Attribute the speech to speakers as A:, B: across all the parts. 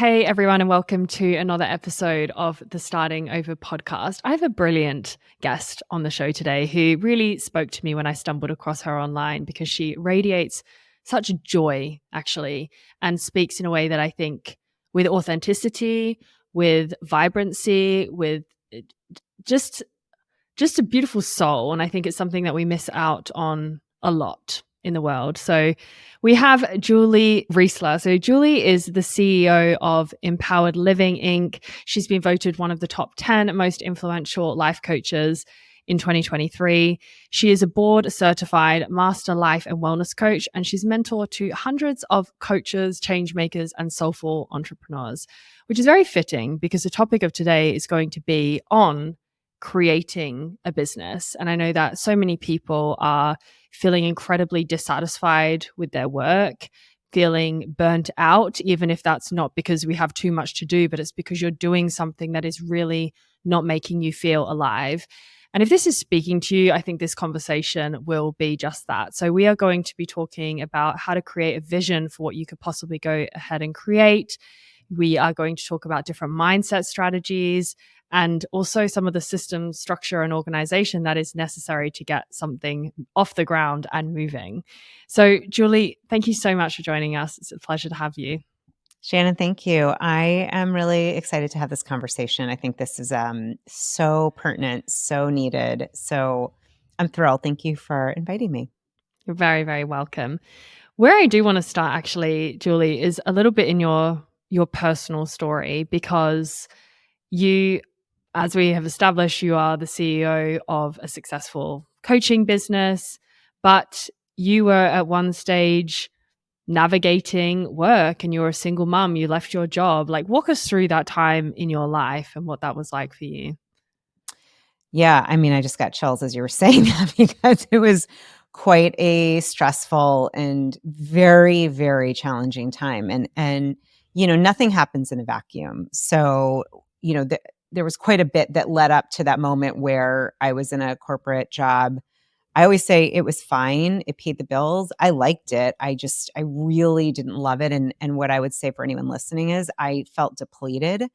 A: Hey everyone, and welcome to another episode of the Starting Over podcast. I have a brilliant guest on the show today who really spoke to me when I stumbled across her online because she radiates such joy, actually, and speaks in a way that I think with authenticity, with vibrancy, with just a beautiful soul. And I think it's something that we miss out on a lot in the world. So we have Julie Reisler. So Julie is the CEO of Empowered Living Inc. She's been voted one of the top 10 most influential life coaches in 2023. She is a board certified master life and wellness coach, and she's mentor to hundreds of coaches, change makers, and soulful entrepreneurs, which is very fitting because the topic of today is going to be on creating a business. And I know that so many people are feeling incredibly dissatisfied with their work, feeling burnt out, even if that's not because we have too much to do, but it's because you're doing something that is really not making you feel alive. And if this is speaking to you, I think this conversation will be just that. So we are going to be talking about how to create a vision for what you could possibly go ahead and create. We are going to talk about different mindset strategies and also some of the system, structure, and organization that is necessary to get something off the ground and moving. So, Julie, thank you so much for joining us. It's a pleasure to have you.
B: Shannon, thank you. I am really excited to have this conversation. I think this is so pertinent, so needed. So I'm thrilled. Thank you for inviting me.
A: You're very, very welcome. Where I do want to start, actually, Julie, is a little bit in your personal story, because you, as we have established, you are the CEO of a successful coaching business, but you were at one stage navigating work and you're a single mom, you left your job. Like, walk us through that time in your life and what that was like for you.
B: Yeah, I mean, I just got chills as you were saying that because it was quite a stressful and very, very challenging time. And nothing happens in a vacuum. So, there was quite a bit that led up to that moment where I was in a corporate job. I always say it was fine. It paid the bills. I liked it. I really didn't love it. And what I would say for anyone listening is I felt depleted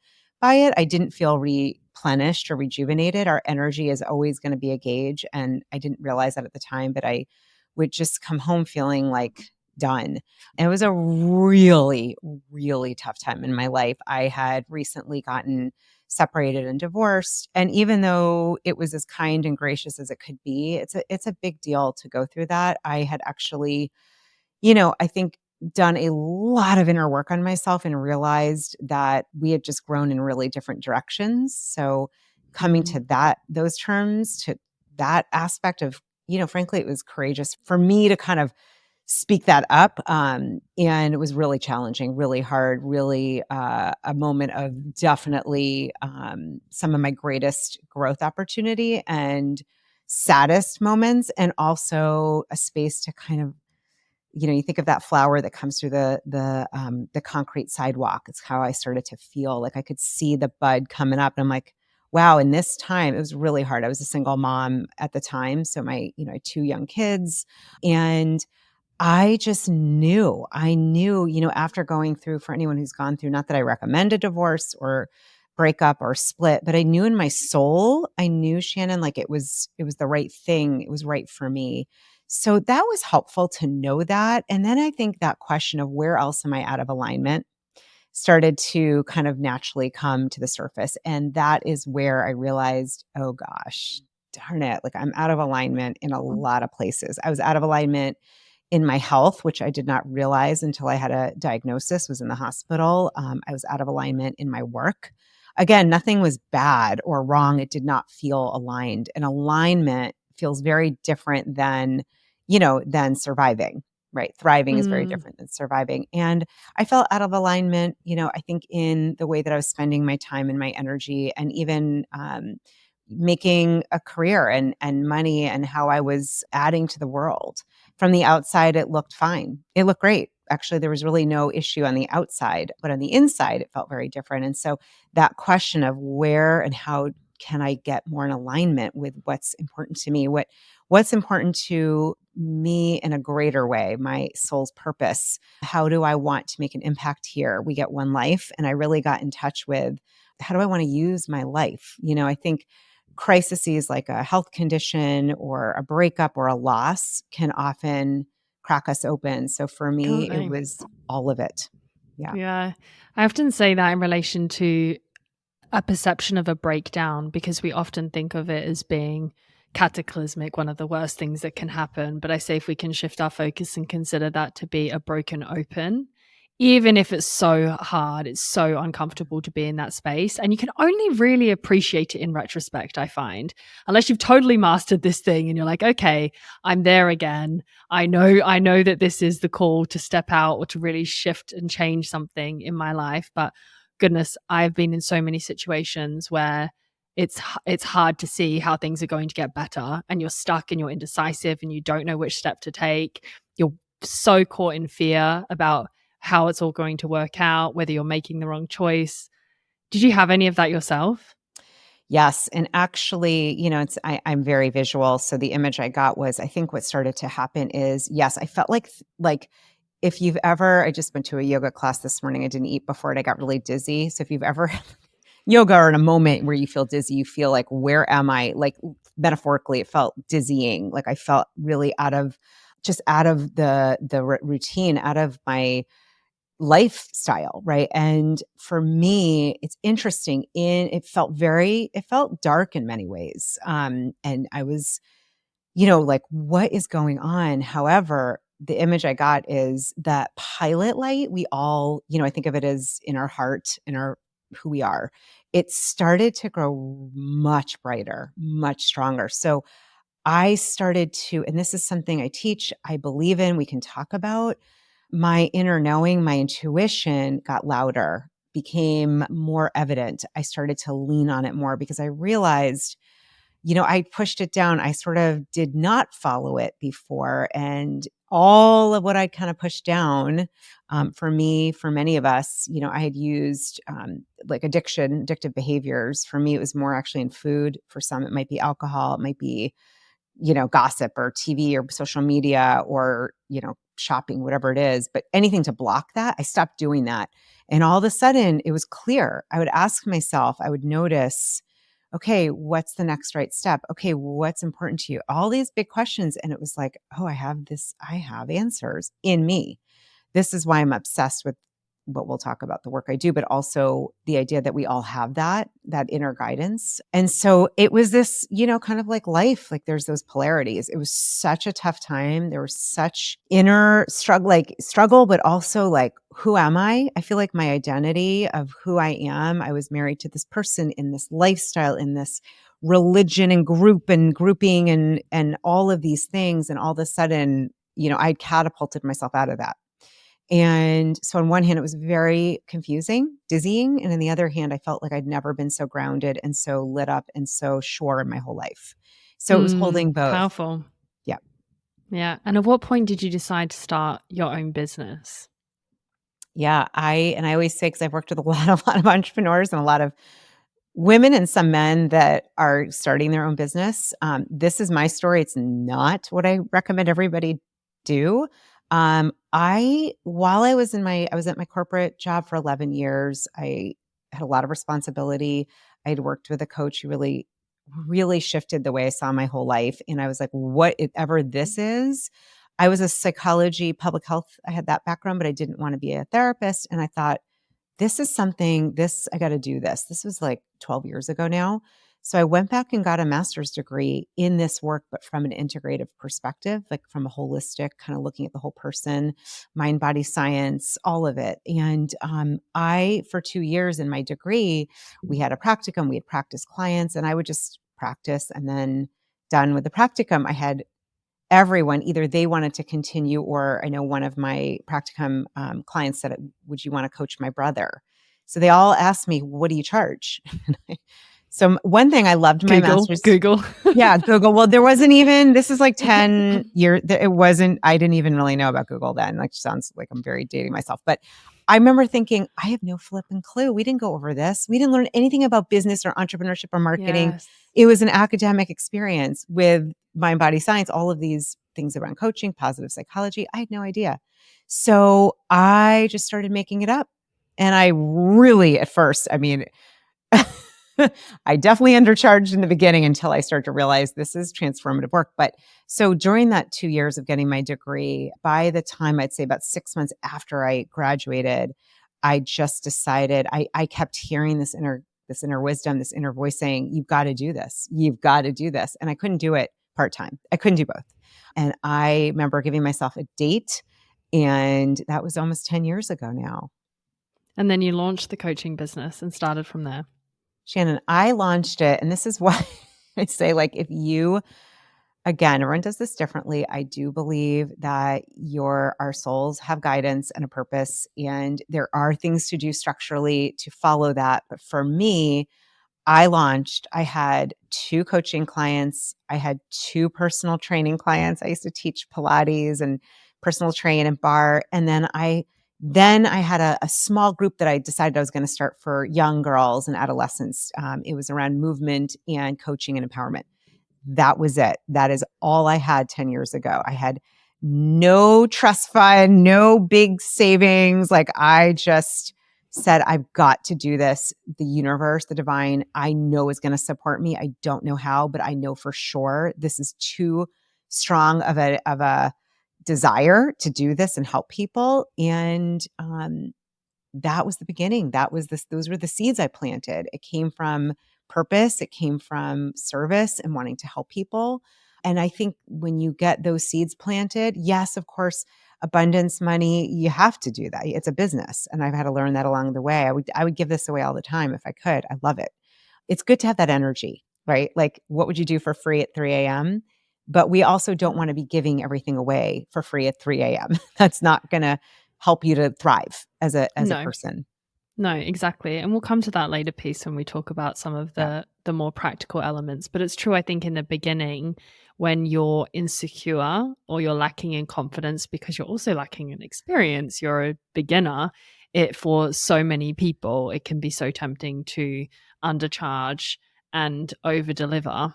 B: by it. I didn't feel replenished or rejuvenated. Our energy is always going to be a gauge. And I didn't realize that at the time, but I would just come home feeling like done. And it was a really, really tough time in my life. I had recently gotten separated and divorced. And even though it was as kind and gracious as it could be, it's a big deal to go through that. I had actually, I think done a lot of inner work on myself and realized that we had just grown in really different directions. So coming to those terms, to that aspect of, frankly, it was courageous for me to kind of speak that up. And it was really challenging, really hard, really a moment of definitely some of my greatest growth opportunity and saddest moments, and also a space to kind of, you think of that flower that comes through the concrete sidewalk. It's how I started to feel like I could see the bud coming up. And I'm like, wow, in this time, it was really hard. I was a single mom at the time. So I had 2 young kids, and I knew, after going through, for anyone who's gone through, not that I recommend a divorce or breakup or split, but I knew in my soul, I knew, Shannon, like it was the right thing. It was right for me. So that was helpful to know that. And then I think that question of where else am I out of alignment started to kind of naturally come to the surface. And that is where I realized, oh gosh, darn it. Like I'm out of alignment in a lot of places. I was out of alignment in my health, which I did not realize until I had a diagnosis, was in the hospital. I was out of alignment in my work. Again, nothing was bad or wrong. It did not feel aligned. And alignment feels very different than surviving, right? Thriving is very different than surviving. And I felt out of alignment, I think in the way that I was spending my time and my energy, and even making a career and money, and how I was adding to the world. From the outside, it looked fine. It looked great. Actually, there was really no issue on the outside, but on the inside, it felt very different. And so that question of where and how can I get more in alignment with what's important to me? What what's important to me in a greater way, my soul's purpose. How do I want to make an impact here? We get one life. And I really got in touch with, how do I want to use my life? I think crises like a health condition or a breakup or a loss can often crack us open. So for me,
A: Can't
B: it
A: they?
B: was all of it. Yeah.
A: Yeah. I often say that in relation to a perception of a breakdown, because we often think of it as being cataclysmic, one of the worst things that can happen. But I say if we can shift our focus and consider that to be a broken open, even if it's so hard, it's so uncomfortable to be in that space. And you can only really appreciate it in retrospect, I find, unless you've totally mastered this thing and you're like, okay, I'm there again. I know that this is the call to step out or to really shift and change something in my life. But goodness, I've been in so many situations where it's hard to see how things are going to get better, and you're stuck and you're indecisive and you don't know which step to take. You're so caught in fear about how it's all going to work out, whether you're making the wrong choice. Did you have any of that yourself?
B: Yes. And actually, I'm very visual. So the image I got was, I think what started to happen is, yes, I felt like if you've ever, I just went to a yoga class this morning. I didn't eat before it. I got really dizzy. So if you've ever yoga or in a moment where you feel dizzy, you feel like, where am I? Like metaphorically, it felt dizzying. Like I felt really out of the routine, out of my lifestyle, right? And for me, it's interesting. It felt dark in many ways. And I was, like, what is going on? However, the image I got is that pilot light. We all, I think of it as in our heart, in our who we are. It started to grow much brighter, much stronger. So I started to, and this is something I teach, I believe in, we can talk about. My inner knowing, my intuition got louder, became more evident. I started to lean on it more because I realized, I pushed it down. I sort of did not follow it before. And all of what I kind of pushed down, for me, for many of us, I had used like addictive behaviors. For me, it was more actually in food. For some, it might be alcohol. It might be, gossip or TV or social media or, shopping, whatever it is, but anything to block that, I stopped doing that. And all of a sudden it was clear. I would ask myself, I would notice, okay, what's the next right step? Okay, what's important to you? All these big questions. And it was like, oh, I have answers in me. This is why I'm obsessed with what we'll talk about, the work I do, but also the idea that we all have that inner guidance. And so it was this, kind of like life, like there's those polarities. It was such a tough time. There was such inner struggle, but also like, who am I? I feel like my identity of who I am. I was married to this person in this lifestyle, in this religion and group and grouping and all of these things. And all of a sudden, I catapulted myself out of that. And so on one hand, it was very confusing, dizzying. And on the other hand, I felt like I'd never been so grounded and so lit up and so sure in my whole life. So it was holding both.
A: Powerful.
B: Yeah.
A: Yeah. And at what point did you decide to start your own business?
B: Yeah. I always say, because I've worked with a lot of entrepreneurs and a lot of women and some men that are starting their own business. This is my story. It's not what I recommend everybody do. While I was at my corporate job for 11 years, I had a lot of responsibility. I had worked with a coach who really, really shifted the way I saw my whole life. And I was like, whatever this is, I was a psychology, public health. I had that background, but I didn't want to be a therapist. And I thought, this is something, I got to do this. This was like 12 years ago now. So I went back and got a master's degree in this work, but from an integrative perspective, like from a holistic kind of looking at the whole person, mind, body, science, all of it. And for 2 years in my degree, we had a practicum, we had practice clients, and I would just practice. And then done with the practicum, I had everyone, either they wanted to continue, or I know one of my practicum clients said, would you want to coach my brother? So they all asked me, what do you charge? So one thing I loved my master's.
A: Google.
B: Yeah, Google. Well, this is like 10 years. I didn't even really know about Google then. Like, sounds like I'm very dating myself, but I remember thinking, I have no flipping clue. We didn't go over this. We didn't learn anything about business or entrepreneurship or marketing.
A: Yes.
B: It was an academic experience with mind body science, all of these things around coaching, positive psychology. I had no idea. So I just started making it up. And I really, at first, I mean, I definitely undercharged in the beginning until I started to realize this is transformative work. But so during that 2 years of getting my degree, by the time I'd say about 6 months after I graduated, I just decided I kept hearing this inner wisdom, this inner voice saying, you've got to do this. You've got to do this. And I couldn't do it part-time. I couldn't do both. And I remember giving myself a date, and that was almost 10 years ago now.
A: And then you launched the coaching business and started from there.
B: Shannon, I launched it, and this is why I say, like, if you, again, everyone does this differently. I do believe that our souls have guidance and a purpose, and there are things to do structurally to follow that. But for me, I had 2 coaching clients. I had 2 personal training clients. I used to teach Pilates and personal train and bar. And then I had a small group that I decided I was going to start for young girls and adolescents. It was around movement and coaching and empowerment. That was it. That is all I had 10 years ago. I had no trust fund, no big savings. Like, I just said, I've got to do this. The universe, the divine, I know is going to support me. I don't know how, but I know for sure this is too strong of a desire to do this and help people. And that was the beginning. Those were the seeds I planted. It came from purpose. It came from service and wanting to help people. And I think when you get those seeds planted, yes, of course, abundance, money, you have to do that. It's a business. And I've had to learn that along the way. I would give this away all the time if I could. I love it. It's good to have that energy, right? Like, what would you do for free at 3 a.m.? But we also don't want to be giving everything away for free at 3 a.m. That's not going to help you to thrive as a
A: No.
B: person.
A: No, exactly. And we'll come to that later piece when we talk about some of the more practical elements. But it's true, I think, in the beginning, when you're insecure or you're lacking in confidence because you're also lacking in experience, you're a beginner, for so many people, it can be so tempting to undercharge and over deliver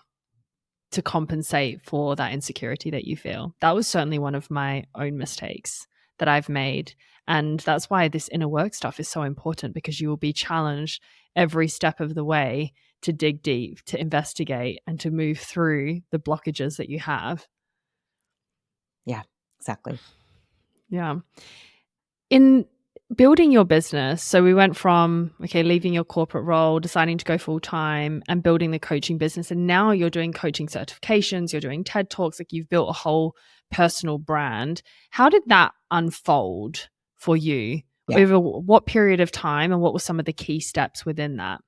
A: to compensate for that insecurity that you feel. That was certainly one of my own mistakes that I've made. And that's why this inner work stuff is so important, because you will be challenged every step of the way to dig deep, to investigate, and to move through the blockages that you have.
B: Yeah, exactly.
A: Yeah. In building your business, so we went from, leaving your corporate role, deciding to go full time and building the coaching business. And now you're doing coaching certifications, you're doing TED Talks, like you've built a whole personal brand. How did that unfold for you?
B: Yeah.
A: Over what period of time, and what were some of the key steps within that?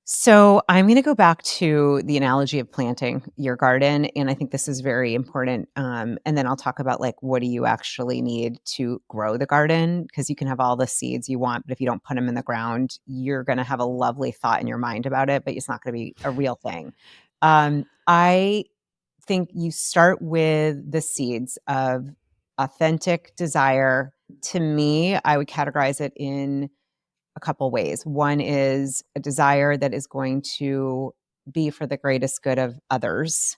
B: So I'm going to go back to the analogy of planting your garden. And I think this is very important. And then I'll talk about, like, what do you actually need to grow the garden? Because you can have all the seeds you want, but if you don't put them in the ground, you're going to have a lovely thought in your mind about it, but it's not going to be a real thing. I think you start with the seeds of authentic desire. To me, I would categorize it in a couple ways. One is a desire that is going to be for the greatest good of others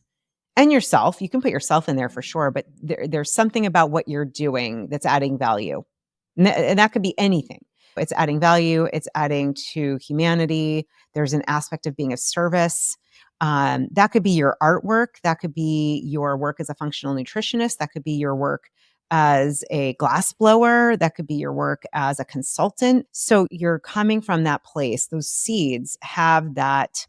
B: and yourself. You can put yourself in there for sure, but there's something about what you're doing that's adding value. And that could be anything. It's adding value, it's adding to humanity. There's an aspect of being of service. That could be your artwork. That could be your work as a functional nutritionist. That could be your work as a glass blower. That could be your work as a consultant. So you're coming from that place. Those seeds have that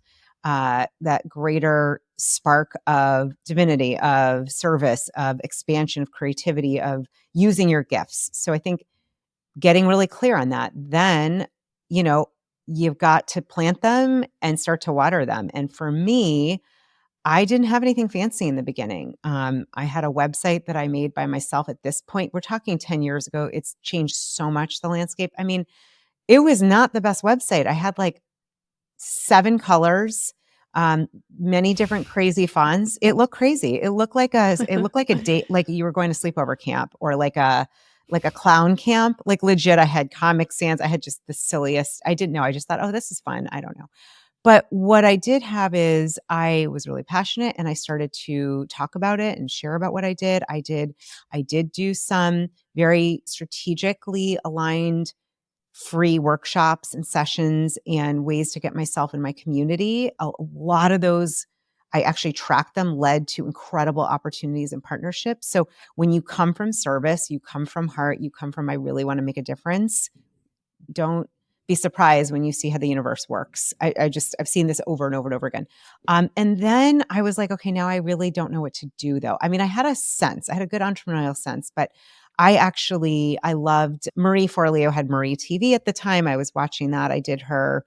B: greater spark of divinity, of service, of expansion, of creativity, of using your gifts. So I think getting really clear on that, then, you've got to plant them and start to water them. And for me, I didn't have anything fancy in the beginning. I had a website that I made by myself at this point. We're talking 10 years ago. It's changed so much, the landscape. I mean, it was not the best website. I had like 7 colors, many different crazy fonts. It looked crazy. It looked like a date, like you were going to sleepover camp, or like like a clown camp, like legit. I had Comic Sans. I had just the silliest. I didn't know. I just thought, oh, this is fun. I don't know. But what I did have is I was really passionate and I started to talk about it and share about what I did. I did do some very strategically aligned free workshops and sessions and ways to get myself in my community. A lot of those, I actually tracked them, led to incredible opportunities and partnerships. So when you come from service, you come from heart, you come from, I really want to make a difference, don't be surprised when you see how the universe works. I've seen this over and over and over again. And then I was like, okay, now I really don't know what to do though. I mean, I had a sense, I had a good entrepreneurial sense, but I loved Marie Forleo had Marie TV at the time. I was watching that. I did her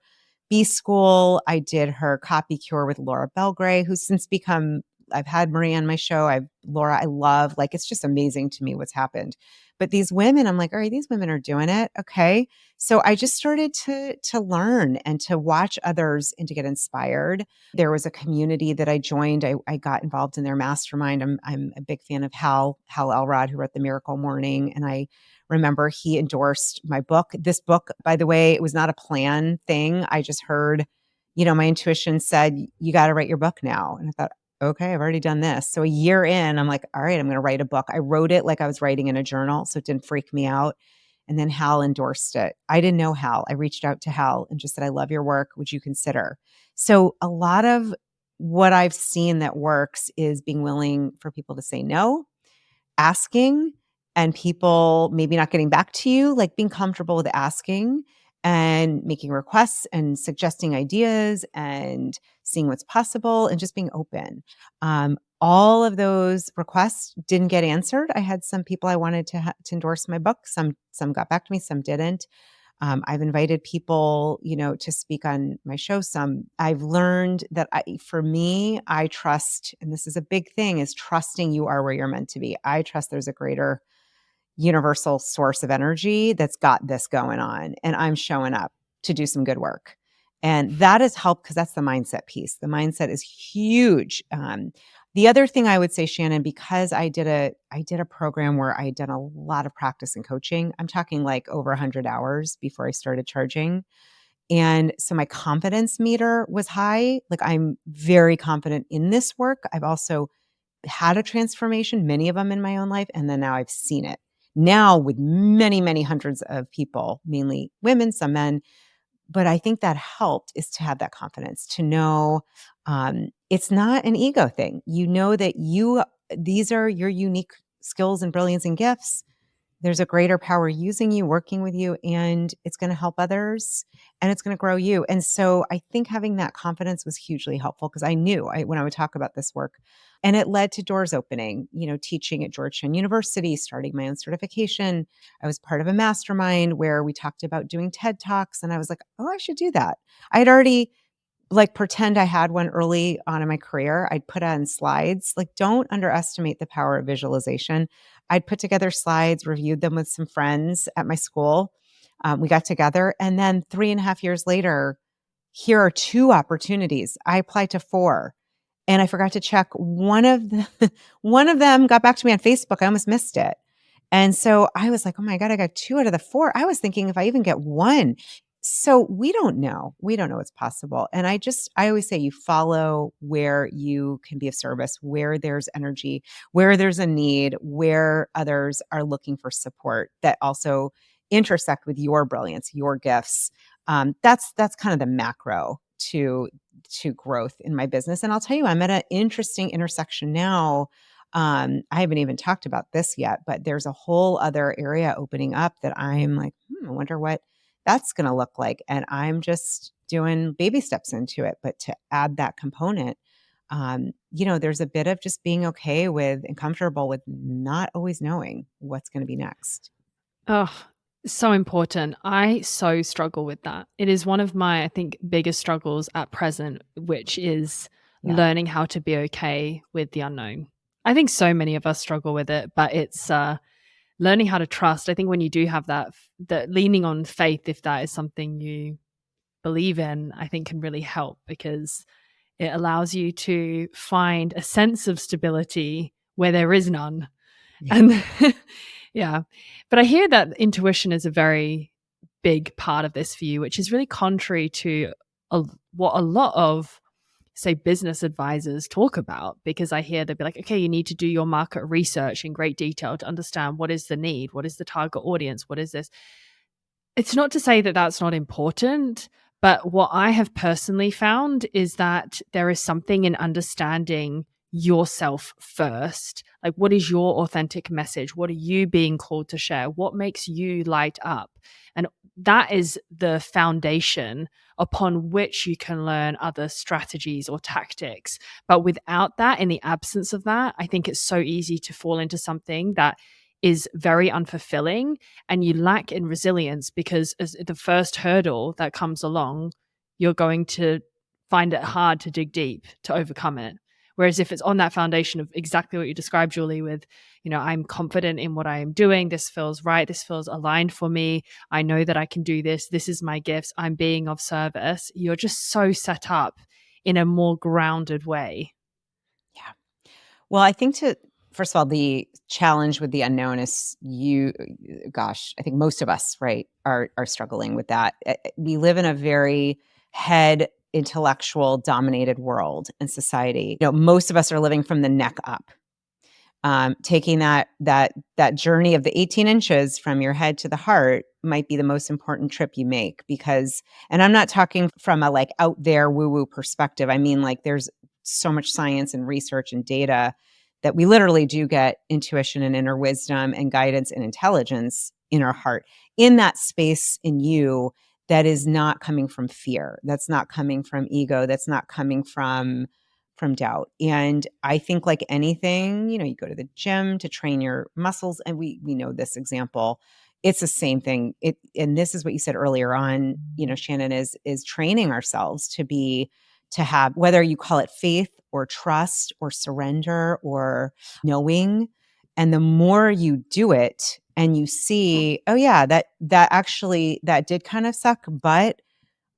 B: B School. I did her Copy Cure with Laura Belgray, who's since become, I've had Marie on my show. Laura, I love, like, it's just amazing to me what's happened. But these women, I'm like, all right, these women are doing it. Okay. So I just started to learn and to watch others and to get inspired. There was a community that I joined. I got involved in their mastermind. I'm a big fan of Hal Elrod, who wrote The Miracle Morning. And I remember he endorsed my book. This book, by the way, it was not a plan thing. I just heard, my intuition said, you got to write your book now. And I thought, okay, I've already done this. So a year in, I'm like, all right, I'm going to write a book. I wrote it like I was writing in a journal, so it didn't freak me out. And then Hal endorsed it. I didn't know Hal. I reached out to Hal and just said, I love your work. Would you consider? So a lot of what I've seen that works is being willing for people to say no, asking, and people maybe not getting back to you, like being comfortable with asking and making requests and suggesting ideas and seeing what's possible and just being open. All of those requests didn't get answered. I had some people I wanted to endorse my book. Some got back to me, some didn't. I've invited people, to speak on my show. Some I've learned that for me, I trust, and this is a big thing, is trusting you are where you're meant to be. I trust there's a greater universal source of energy that's got this going on, and I'm showing up to do some good work. And that has helped because that's the mindset piece. The mindset is huge. The other thing I would say, Shannon, because I did a program where I had done a lot of practice and coaching. I'm talking like over 100 hours before I started charging. And so my confidence meter was high. Like, I'm very confident in this work. I've also had a transformation, many of them in my own life, and then now I've seen it. Now with many, many hundreds of people, mainly women, some men, but I think that helped is to have that confidence, to know it's not an ego thing. You know that these are your unique skills and brilliance and gifts. There's a greater power using you, working with you, and it's going to help others and it's going to grow you. And so I think having that confidence was hugely helpful because I knew when I would talk about this work, and it led to doors opening, teaching at Georgetown University, starting my own certification. I was part of a mastermind where we talked about doing TED Talks, and I was like, oh, I should do that. I had already pretend I had one early on in my career. I'd put on slides. Like, don't underestimate the power of visualization. I'd put together slides, reviewed them with some friends at my school. We got together, and then 3.5 years later, here are 2 opportunities. I applied to 4, and I forgot to check one of one of them got back to me on Facebook. I almost missed it. And so I was like, oh my God, I got 2 out of the 4. I was thinking if I even get 1. So we don't know. We don't know what's possible. And I always say you follow where you can be of service, where there's energy, where there's a need, where others are looking for support that also intersect with your brilliance, your gifts. That's kind of the macro to growth in my business. And I'll tell you, I'm at an interesting intersection now. I haven't even talked about this yet, but there's a whole other area opening up that I'm like, I wonder what that's going to look like. And I'm just doing baby steps into it. But to add that component, there's a bit of just being okay with and comfortable with not always knowing what's going to be next.
A: Oh, so important. I so struggle with that. It is one of my, I think, biggest struggles at present, which is
B: Yeah.
A: learning how to be okay with the unknown. I think so many of us struggle with it, but it's learning how to trust. I think when you do have that leaning on faith, if that is something you believe in, I think can really help because it allows you to find a sense of stability where there is none.
B: Yeah.
A: And Yeah. But I hear that intuition is a very big part of this for you, which is really contrary to what a lot of, say, business advisors talk about, because I hear they'll be like, okay, you need to do your market research in great detail to understand what is the need, what is the target audience, what is this. It's not to say that that's not important, but what I have personally found is that there is something in understanding yourself first. Like, what is your authentic message? What are you being called to share? What makes you light up? And that is the foundation upon which you can learn other strategies or tactics. But without that, in the absence of that, I think it's so easy to fall into something that is very unfulfilling, and you lack in resilience, because as the first hurdle that comes along, you're going to find it hard to dig deep to overcome it. Whereas if it's on that foundation of exactly what you described, Julie, with, I'm confident in what I am doing. This feels right. This feels aligned for me. I know that I can do this. This is my gifts. I'm being of service. You're just so set up in a more grounded way.
B: Yeah. Well, I think first of all, the challenge with the unknown is gosh, I think most of us, right, are struggling with that. We live in a very head intellectual dominated world and society. Most of us are living from the neck up. Taking that journey of the 18 inches from your head to the heart might be the most important trip you make, because, and I'm not talking from a like out there woo woo perspective. I mean, like, there's so much science and research and data that we literally do get intuition and inner wisdom and guidance and intelligence in our heart, in that space in you that is not coming from fear. That's not coming from ego. That's not coming from doubt. And I think, like anything, you go to the gym to train your muscles, and we know this example. It's the same thing. And this is what you said earlier on, Shannon, is training ourselves to have, whether you call it faith or trust or surrender or knowing. And the more you do it and you see, oh yeah, that actually, that did kind of suck, but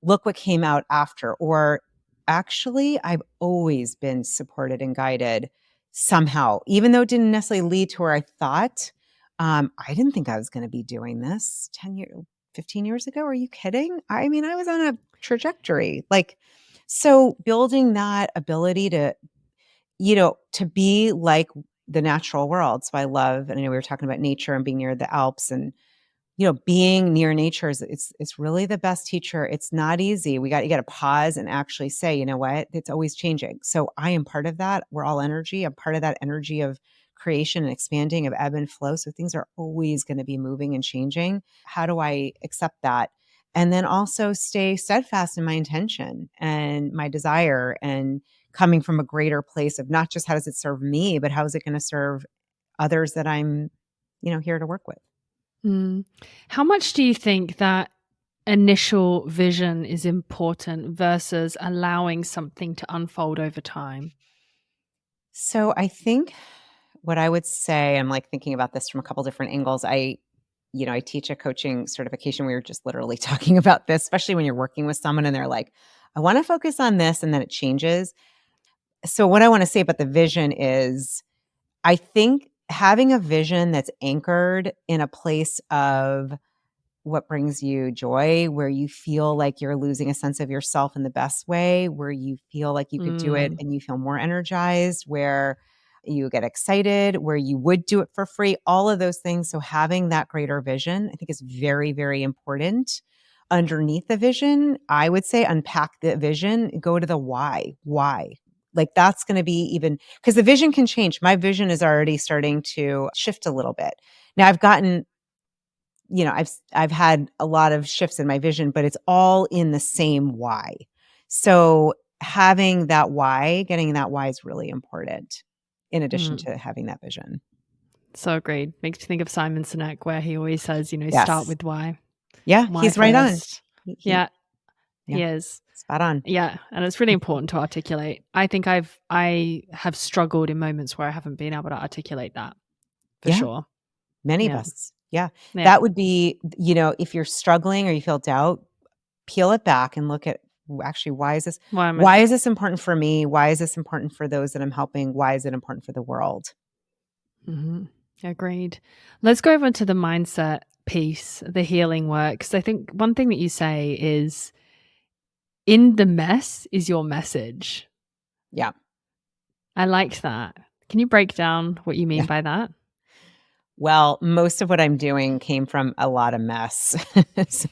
B: look what came out after. Or actually, I've always been supported and guided somehow, even though it didn't necessarily lead to where I thought. I didn't think I was going to be doing this 10 years, 15 years ago. Are you kidding? I mean, I was on a trajectory. Like, so building that ability to be like the natural world. So I love, and I know we were talking about nature and being near the Alps, and being near nature it's really the best teacher. It's not easy. You got to pause and actually say, you know what? It's always changing. So I am part of that. We're all energy. I'm part of that energy of creation and expanding, of ebb and flow. So things are always going to be moving and changing. How do I accept that? And then also stay steadfast in my intention and my desire, and coming from a greater place of not just how does it serve me, but how is it going to serve others that I'm, here to work with.
A: Mm. How much do you think that initial vision is important versus allowing something to unfold over time?
B: So I think what I would say, I'm like thinking about this from a couple different angles. I teach a coaching certification. We were just literally talking about this, especially when you're working with someone and they're like, I want to focus on this, and then it changes. So what I want to say about the vision is, I think having a vision that's anchored in a place of what brings you joy, where you feel like you're losing a sense of yourself in the best way, where you feel like you could do it
A: Mm.
B: and you feel more energized, where you get excited, where you would do it for free, all of those things. So having that greater vision, I think, is very, very important. Underneath the vision, I would say unpack the vision, go to the why. Why? Like, that's going to be, even because the vision can change. My vision is already starting to shift a little bit. Now I've gotten, I've had a lot of shifts in my vision, but it's all in the same why. So having that why, getting that why, is really important, in addition
A: Mm.
B: to having that vision.
A: So agreed. Makes me think of Simon Sinek, where he always says, start
B: Yes.
A: with why.
B: Yeah,
A: Why
B: he's right on.
A: first.
B: He
A: Yeah,
B: yeah,
A: he is.
B: spot on.
A: Yeah, and it's really important to articulate. I think I have struggled in moments where I haven't been able to articulate that, for
B: Yeah,
A: sure.
B: many of
A: Yeah.
B: us. Yeah.
A: Yeah.
B: That would be, if you're struggling or you feel doubt, peel it back and look at, actually,
A: Why am I?
B: why is this important for me? Why is this important for those that I'm helping? Why is it important for the world?
A: Mhm. Agreed. Let's go over to the mindset piece, the healing work. Because I think one thing that you say is in the mess is your message.
B: Yeah.
A: I liked that. Can you break down what you mean
B: Yeah.
A: by that?
B: Well, most of what I'm doing came from a lot of mess. So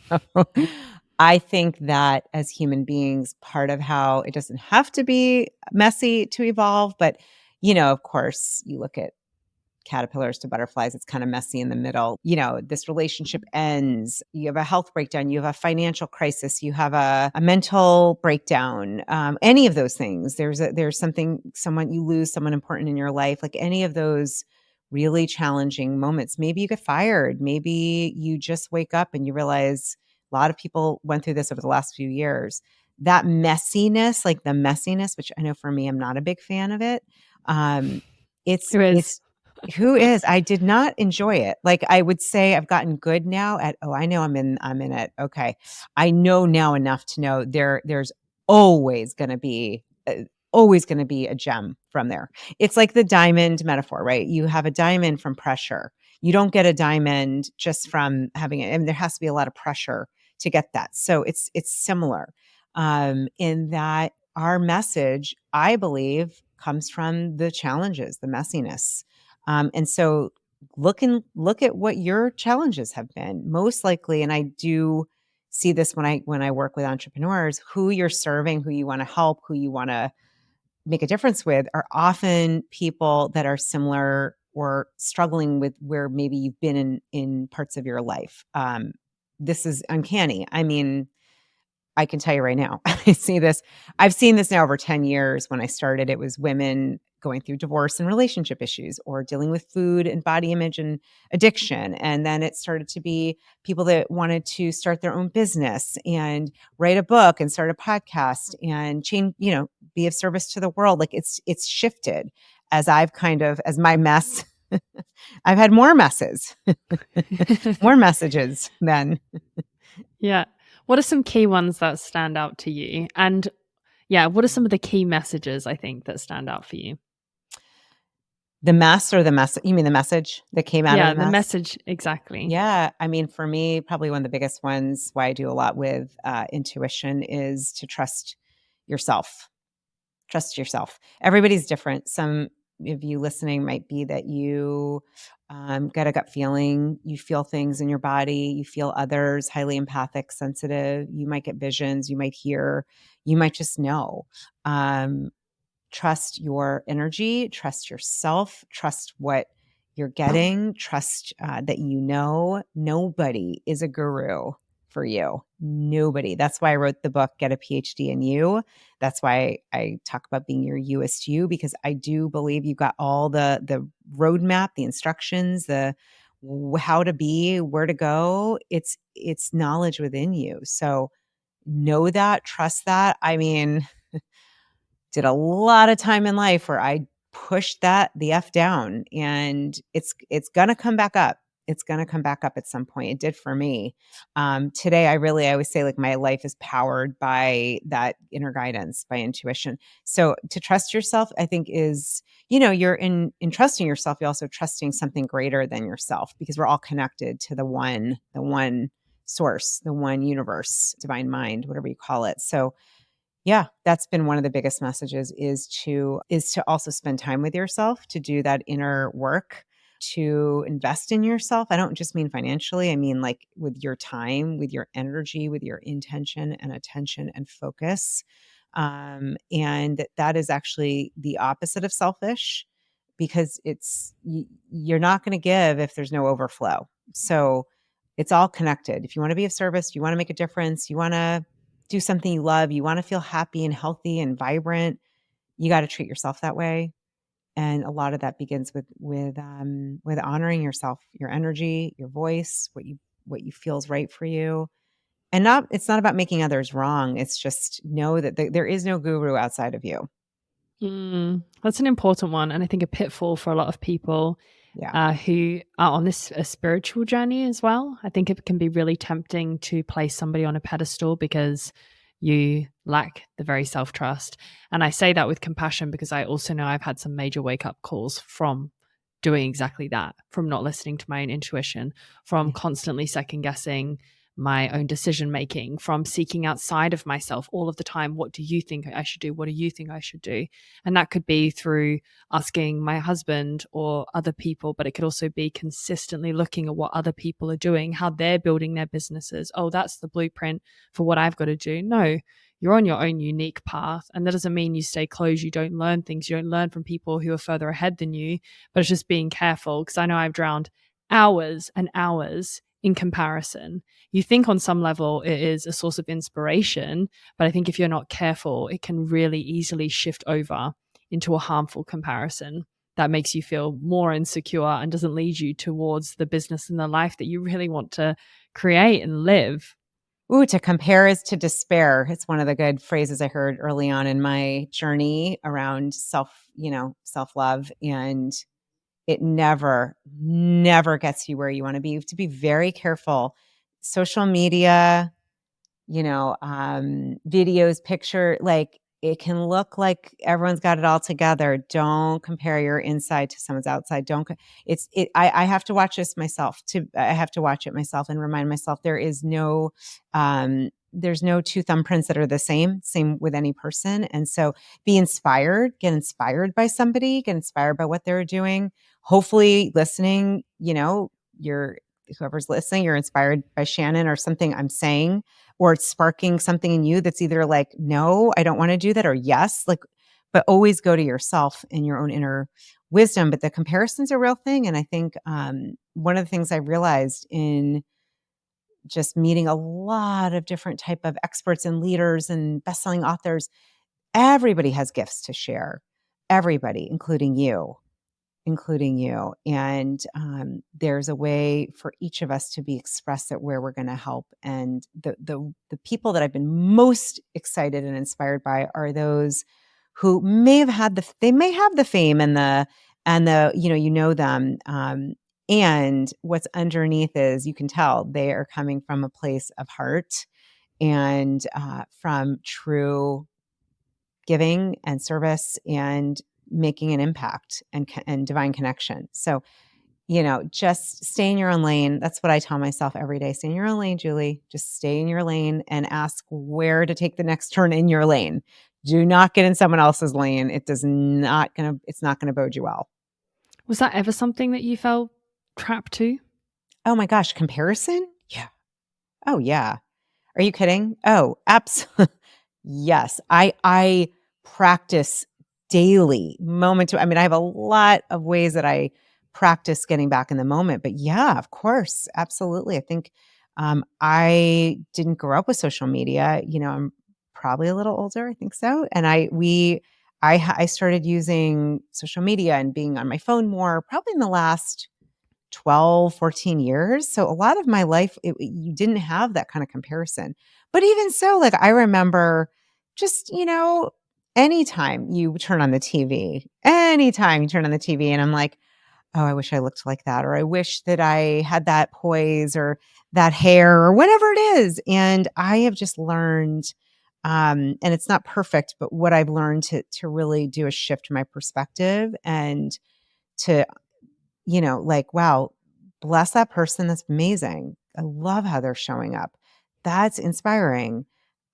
B: I think that as human beings, part of how it doesn't have to be messy to evolve, but of course, you look at caterpillars to butterflies, it's kind of messy in the middle. This relationship ends, you have a health breakdown, you have a financial crisis, you have a mental breakdown, any of those things. There's someone you lose, someone important in your life, like any of those really challenging moments. Maybe you get fired, maybe you just wake up and you realize a lot of people went through this over the last few years. That messiness, like the messiness, which I know for me, I'm not a big fan of it. Um,
A: Who is?
B: it's who is? I did not enjoy it. Like, I would say I've gotten good now at, "Oh, I know I'm in it. Okay. I know now enough to know there's always gonna be a gem from there." It's like the diamond metaphor, right? You have a diamond from pressure. You don't get a diamond just from having it, and there has to be a lot of pressure to get that. So it's similar, in that our message, I believe, comes from the challenges, the messiness. And so look at what your challenges have been. Most likely, and I do see this when I work with entrepreneurs, who you're serving, who you want to help, who you want to make a difference with are often people that are similar or struggling with where maybe you've been in parts of your life. This is uncanny. I mean, I can tell you right now, I've seen this now over 10 years. When I started, it was women going through divorce and relationship issues or dealing with food and body image and addiction. And then it started to be people that wanted to start their own business and write a book and start a podcast and change, be of service to the world. Like it's shifted as my mess. I've had more messes, more messages then.
A: Yeah. What are some key ones that stand out to you? And yeah, what are some of the key messages I think that stand out for you?
B: The mess or the mess you mean the message that came out of
A: Yeah,
B: the
A: the
B: mess?
A: message exactly.
B: Yeah, I mean, for me, probably one of the biggest ones, why I do a lot with, intuition is to trust yourself. Trust yourself. Everybody's different. Some of you listening might be that you, get a gut feeling, you feel things in your body, you feel others, highly empathic, sensitive, you might get visions, you might hear, you might just know. Um, Trust your energy, trust yourself, trust what you're getting, trust that nobody is a guru for you. Nobody. That's why I wrote the book, Get a PhD in You. That's why I talk about being your Uist you, because I do believe you've got all the roadmap, the instructions, how to be, where to go. It's knowledge within you. So know that, trust that. I mean, did a lot of time in life where I pushed the F down, and it's gonna come back up. It's gonna come back up at some point. It did for me. Today, I always say, like, my life is powered by that inner guidance, by intuition. So to trust yourself, I think is, you're in trusting yourself, you're also trusting something greater than yourself, because we're all connected to the one source, the one universe, divine mind, whatever you call it. So yeah, that's been one of the biggest messages, is to also spend time with yourself, to do that inner work, to invest in yourself. I don't just mean financially, I mean like with your time, with your energy, with your intention and attention and focus. And that is actually the opposite of selfish, because you're not going to give if there's no overflow. So it's all connected. If you want to be of service, you want to make a difference, you want to do something you love, you wanna feel happy and healthy and vibrant, you gotta treat yourself that way, and a lot of that begins with honoring yourself, your energy, your voice, what you feel is right for you, and it's not about making others wrong, it's just know that there is no guru outside of you.
A: That's an important one, and I think a pitfall for a lot of people
B: Yeah.
A: who are on this a spiritual journey as well. I think it can be really tempting to place somebody on a pedestal because you lack the very self trust. And I say that with compassion because I also know I've had some major wake up calls from doing exactly that, from not listening to my own intuition, from
B: Yeah.
A: constantly second guessing my own decision making, from seeking outside of myself all of the time. What do you think I should do? What do you think I should do? And that could be through asking my husband or other people, but it could also be consistently looking at what other people are doing, how they're building their businesses. Oh, that's the blueprint for what I've got to do. No, you're on your own unique path. And that doesn't mean you stay closed. You don't learn things. You don't learn from people who are further ahead than you, but it's just being careful. Because I know I've drowned hours and hours in comparison. You think on some level it is a source of inspiration, but I think if you're not careful, it can really easily shift over into a harmful comparison that makes you feel more insecure and doesn't lead you towards the business and the life that you really want to create and live.
B: Ooh, to compare is to despair. It's one of the good phrases I heard early on in my journey around self-love. And it never gets you where you want to be. You have to be very careful. Social media, videos, picture, like it can look like everyone's got it all together. Don't compare your inside to someone's outside. Don't, I have to watch this myself I have to watch it myself and remind myself there's no two thumbprints that are the same with any person. And so get inspired by somebody, get inspired by what they're doing. Hopefully listening, whoever's listening, you're inspired by Shannon or something I'm saying, or it's sparking something in you that's either like, no, I don't want to do that, or yes, like, but always go to yourself and your own inner wisdom. But the comparison's a real thing. And I think one of the things I realized in just meeting a lot of different type of experts and leaders and best-selling authors, everybody has gifts to share. Everybody, including you. And there's a way for each of us to be expressed at where we're going to help. And the people that I've been most excited and inspired by are those who they may have the fame and the them. And what's underneath is you can tell they are coming from a place of heart and from true giving and service and making an impact and divine connection. So, just stay in your own lane. That's what I tell myself every day. Stay in your own lane, Julie. Just stay in your lane and ask where to take the next turn in your lane. Do not get in someone else's lane. It's not gonna bode you well.
A: Was that ever something that you felt trapped to?
B: Oh my gosh, comparison? Yeah. Oh yeah. Are you kidding? Oh, absolutely. Yes. I practice daily, moment to, I mean, I have a lot of ways that I practice getting back in the moment, but yeah, of course. Absolutely. I think I didn't grow up with social media. I'm probably a little older. I think so. And I started using social media and being on my phone more probably in the last 12, 14 years. So a lot of my life, you didn't have that kind of comparison. But even so, like I remember just, anytime you turn on the TV and I'm like, oh, I wish I looked like that, or I wish that I had that poise or that hair or whatever it is. And I have just learned, and it's not perfect, but what I've learned to really do is shift my perspective and to like, wow, bless that person. That's amazing. I love how they're showing up. That's inspiring.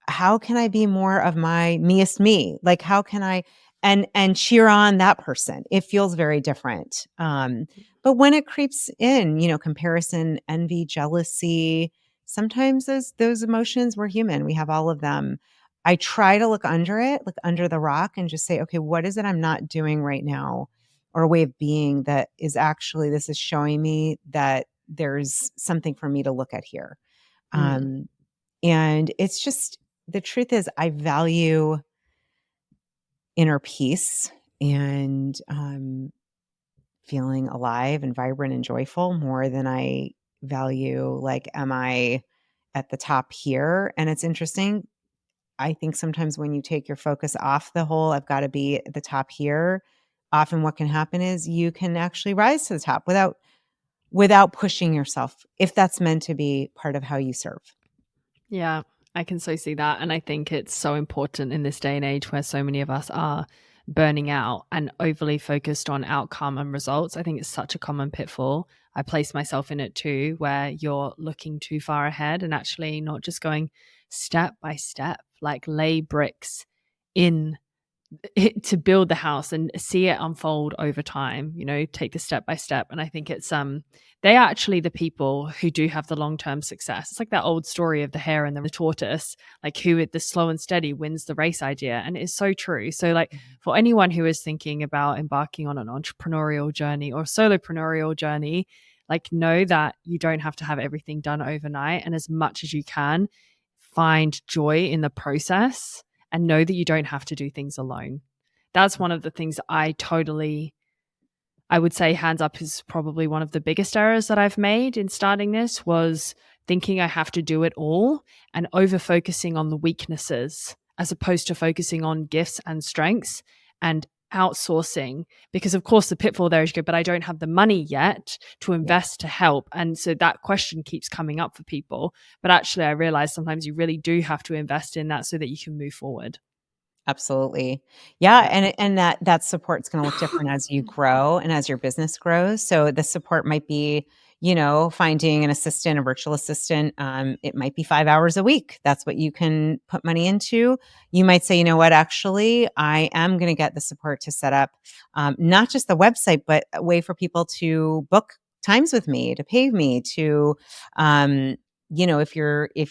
B: How can I be more of my meest me? Like, how can I and cheer on that person? It feels very different. But when it creeps in, comparison, envy, jealousy, sometimes those emotions, we're human. We have all of them. I try to look under it, look under the rock and just say, okay, what is it I'm not doing right now? Or a way of being that is actually, this is showing me that there's something for me to look at here.
A: Mm.
B: Um, and it's just, the truth is, I value inner peace and feeling alive and vibrant and joyful more than I value, like, am I at the top here? And it's interesting. I think sometimes when you take your focus off the whole, I've got to be at the top here, often what can happen is you can actually rise to the top without pushing yourself, if that's meant to be part of how you serve.
A: Yeah, I can so see that. And I think it's so important in this day and age where so many of us are burning out and overly focused on outcome and results. I think it's such a common pitfall. I place myself in it too, where you're looking too far ahead and actually not just going step by step, like lay bricks in to build the house and see it unfold over time, take the step by step. And I think it's they are actually the people who do have the long-term success. It's like that old story of the hare and the tortoise, like who with the slow and steady wins the race idea. And it's so true. So like for anyone who is thinking about embarking on an entrepreneurial journey or solopreneur journey, like know that you don't have to have everything done overnight, and as much as you can, find joy in the process and know that you don't have to do things alone. That's one of the things I would say hands up is probably one of the biggest errors that I've made in starting this, was thinking I have to do it all and over focusing on the weaknesses as opposed to focusing on gifts and strengths and outsourcing. Because of course the pitfall there is good, but I don't have the money yet to
B: Yeah.
A: invest to help. And so that question keeps coming up for people. But actually I realize sometimes you really do have to invest in that so that you can move forward.
B: Absolutely. Yeah,
A: Yeah.
B: and that support's gonna look different as you grow and as your business grows. So the support might be, finding an assistant, a virtual assistant. It might be 5 hours a week. That's what you can put money into. You might say, "You know what? Actually, I am gonna get the support to set up, not just the website, but a way for people to book times with me, to pave me, to, if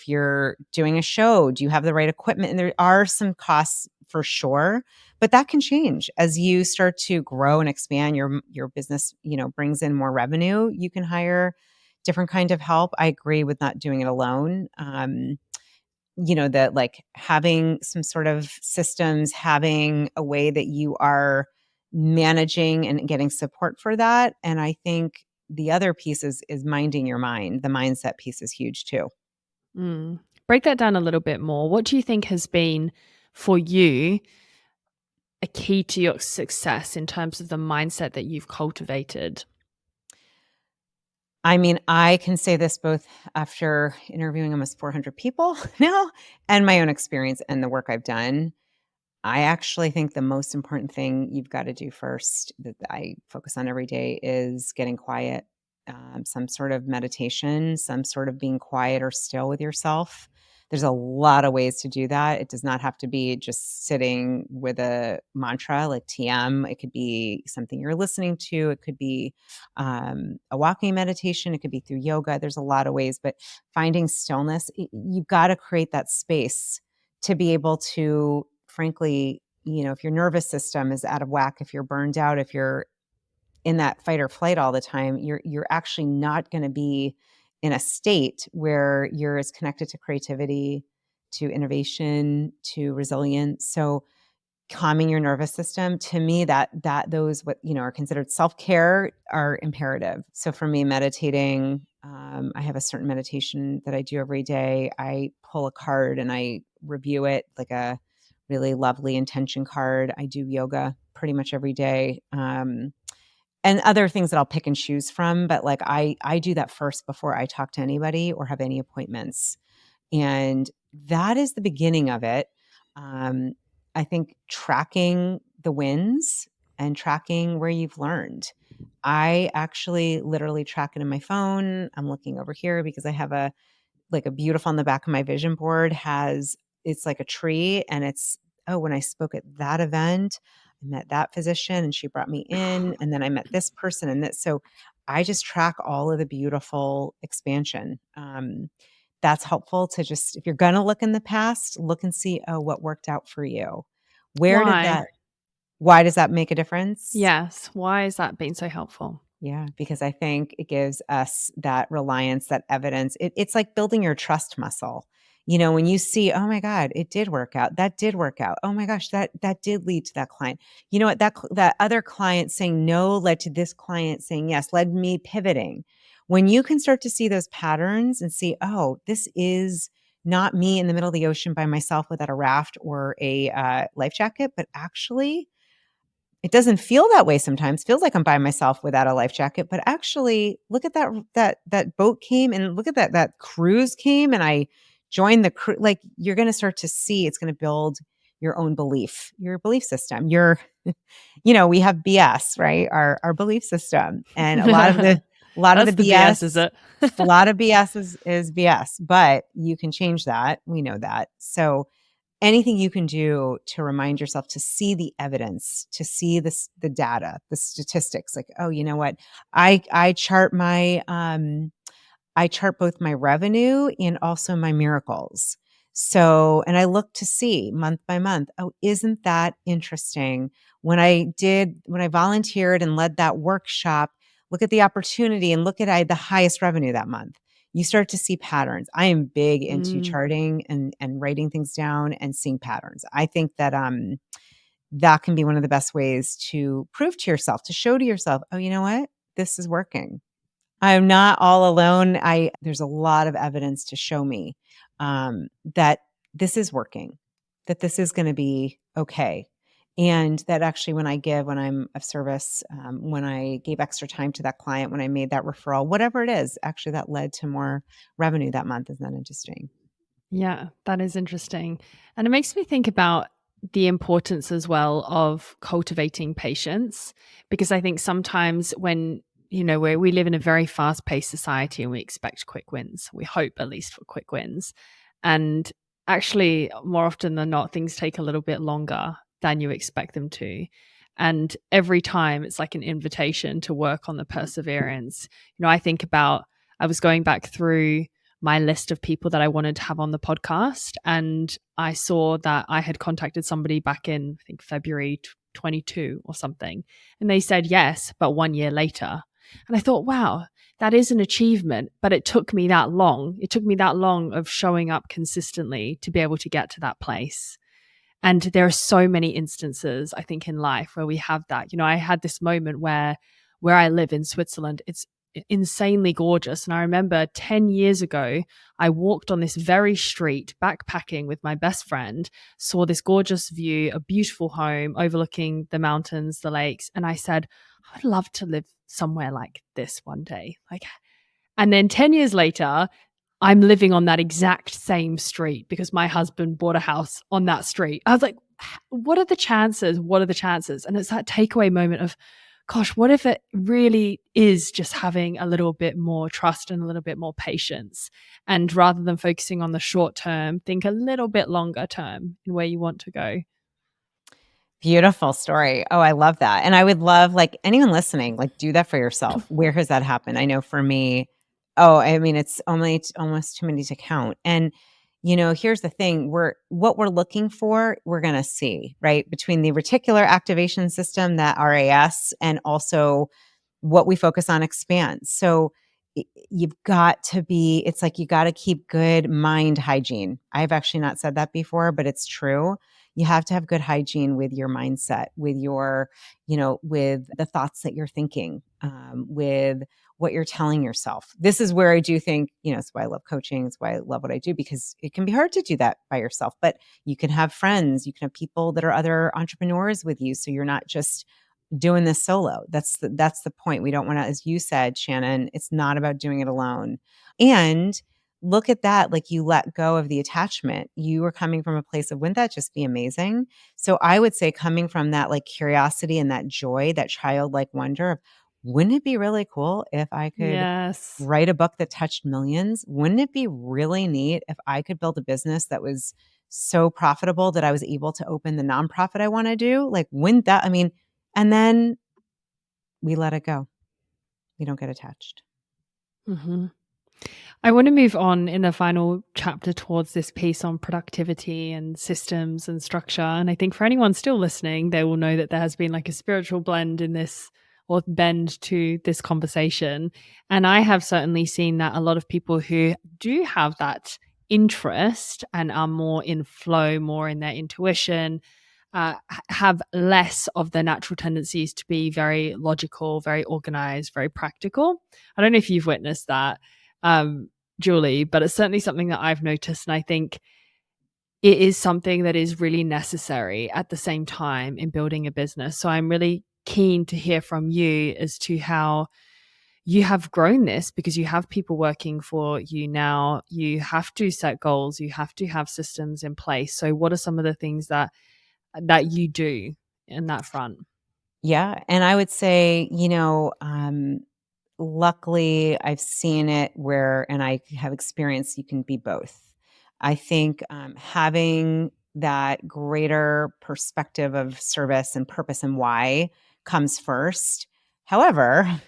B: you're doing a show, do you have the right equipment?" And there are some costs for sure, but that can change as you start to grow and expand your business, brings in more revenue. You can hire different kind of help. I agree with not doing it alone. That like having some sort of systems, having a way that you are managing and getting support for that. And I think the other piece is minding your mind. The mindset piece is huge too.
A: Mm. Break that down a little bit more. What do you think has been for you a key to your success in terms of the mindset that you've cultivated?
B: I mean, I can say this both after interviewing almost 400 people now and my own experience and the work I've done. I actually think the most important thing you've got to do first that I focus on every day is getting quiet, some sort of meditation, some sort of being quiet or still with yourself. There's a lot of ways to do that. It does not have to be just sitting with a mantra like TM. It could be something you're listening to. It could be a walking meditation. It could be through yoga. There's a lot of ways, but finding stillness, you've got to create that space to be able to, frankly, if your nervous system is out of whack, if you're burned out, if you're in that fight or flight all the time, you're actually not going to be in a state where you're as connected to creativity, to innovation, to resilience. So calming your nervous system, to me, that those what are considered self-care are imperative. So for me, meditating, I have a certain meditation that I do every day. I pull a card and I review it, like a really lovely intention card. I do yoga pretty much every day. And other things that I'll pick and choose from, but like I do that first before I talk to anybody or have any appointments. And that is the beginning of it. Um, I think tracking the wins and tracking where you've learned. I actually literally track it in my phone. I'm looking over here because I have a beautiful on the back of my vision board has, it's like a tree and it's, oh, when I spoke at that event, I met that physician and she brought me in, and then I met this person and this. So I just track all of the beautiful expansion. That's helpful to just, if you're going to look in the past, look and see, oh, what worked out for you. Where did
A: Why?
B: that, why does that make a difference?
A: Yes. Why has that been so helpful?
B: Yeah, because I think it gives us that reliance, that evidence. It's like building your trust muscle. When you see, oh my God, it did work out. That did work out. Oh my gosh, that did lead to that client. You know what? That other client saying no led to this client saying yes, led me pivoting. When you can start to see those patterns and see, oh, this is not me in the middle of the ocean by myself without a raft or a life jacket, but actually it doesn't feel that way sometimes. Feels like I'm by myself without a life jacket, but actually look at that boat came, and look at that cruise came, and I joined the crew. Like, you're going to start to see it's going to build your own your belief system. We have BS, right? Our belief system. And a lot of the
A: That's the BS, is
B: BS,
A: it?
B: a lot of BS is BS, but you can change that. We know that. So anything you can do to remind yourself to see the evidence, to see the data, the statistics, like, oh, you know what? I chart I chart both my revenue and also my miracles. So, and I look to see month by month, oh, isn't that interesting? When I volunteered and led that workshop, look at the opportunity and look at the highest revenue that month. You start to see patterns. I am big into
A: Mm.
B: charting and writing things down and seeing patterns. I think that that can be one of the best ways to prove to yourself, to show to yourself, oh, you know what? This is working. I'm not all alone. There's a lot of evidence to show me that this is working, that this is going to be okay. And that actually, when I'm of service, when I gave extra time to that client, when I made that referral, whatever it is, actually that led to more revenue that month. Isn't that interesting?
A: Yeah, that is interesting. And it makes me think about the importance as well of cultivating patience, because I think sometimes when, we live in a very fast paced society and we expect quick wins, we hope at least for quick wins. And actually, more often than not, things take a little bit longer than you expect them to. And every time it's like an invitation to work on the perseverance. I think about, I was going back through my list of people that I wanted to have on the podcast. And I saw that I had contacted somebody back in, I think, February 22 or something. And they said yes, but 1 year later. And I thought, wow, that is an achievement, but it took me that long. It took me that long of showing up consistently to be able to get to that place. And there are so many instances, I think, in life where we have that. I had this moment where I live in Switzerland, it's insanely gorgeous. And I remember 10 years ago, I walked on this very street backpacking with my best friend, saw this gorgeous view, a beautiful home overlooking the mountains, the lakes. And I said, I'd love to live somewhere like this one day. And then 10 years later, I'm living on that exact same street because my husband bought a house on that street. I was like, what are the chances? What are the chances? And it's that takeaway moment of, gosh, what if it really is just having a little bit more trust and a little bit more patience? And rather than focusing on the short term, think a little bit longer term in where you want to go.
B: Beautiful story. Oh, I love that. And I would love, like, anyone listening, like, do that for yourself. Where has that happened? I know for me, oh, I mean, it's only almost too many to count. And, here's the thing, what we're looking for, we're going to see, right? Between the reticular activation system, that RAS, and also what we focus on expands. So you've got to it's like you got to keep good mind hygiene. I've actually not said that before, but it's true. You have to have good hygiene with your mindset, with with the thoughts that you're thinking, with what you're telling yourself. This is where I do think, it's why I love coaching. It's why I love what I do, because it can be hard to do that by yourself, but you can have friends, you can have people that are other entrepreneurs with you. So you're not just doing this solo. That's the point. We don't want to, as you said, Shannon, it's not about doing it alone. And look at that, like, you let go of the attachment. You were coming from a place of, wouldn't that just be amazing? So I would say, coming from that, like, curiosity and that joy, that childlike wonder of, wouldn't it be really cool if I could
A: Yes.
B: write a book that touched millions? Wouldn't it be really neat if I could build a business that was so profitable that I was able to open the nonprofit I want to do? Like, wouldn't that, I mean, and then we let it go. We don't get attached.
A: Mm-hmm. I want to move on in the final chapter towards this piece on productivity and systems and structure. And I think for anyone still listening, they will know that there has been like a spiritual blend in this, or bend to this conversation. And I have certainly seen that a lot of people who do have that interest and are more in flow, more in their intuition, have less of the natural tendencies to be very logical, very organized, very practical. I don't know if you've witnessed that, Julie, but it's certainly something that I've noticed. And I think it is something that is really necessary at the same time in building a business. So I'm really keen to hear from you as to how you have grown this, because you have people working for you now. You have to set goals, you have to have systems in place. So what are some of the things that that you do in that front?
B: Yeah, and I would say, luckily, I've seen it where and I have experienced you can be both. I think, having that greater perspective of service and purpose and why comes first. However,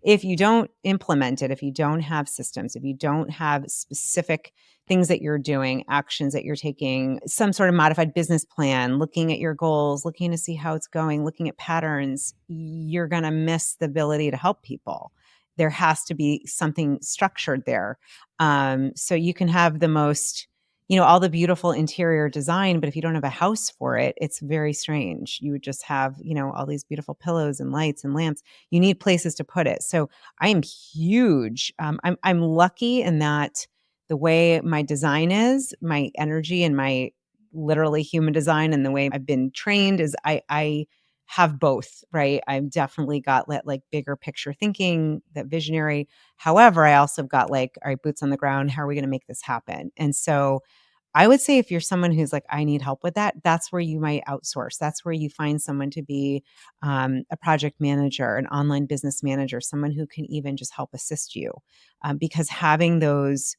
B: if you don't implement it, if you don't have systems, if you don't have specific things that you're doing, actions that you're taking, some sort of modified business plan, looking at your goals, looking to see how it's going, looking at patterns, you're going to miss the ability to help people. There has to be something structured there. So you can have the most, all the beautiful interior design, but if you don't have a house for it, it's very strange. You would just have, all these beautiful pillows and lights and lamps. You need places to put it. So I am huge. I'm lucky in that the way my design is, my energy and my literally human design and the way I've been trained is I have both, right? I've definitely got like bigger picture thinking, that visionary. However, I also have got like, all right, boots on the ground. How are we going to make this happen? And so I would say if you're someone who's like, I need help with that, that's where you might outsource. That's where you find someone to be a project manager, an online business manager, someone who can even just help assist you. Because having those,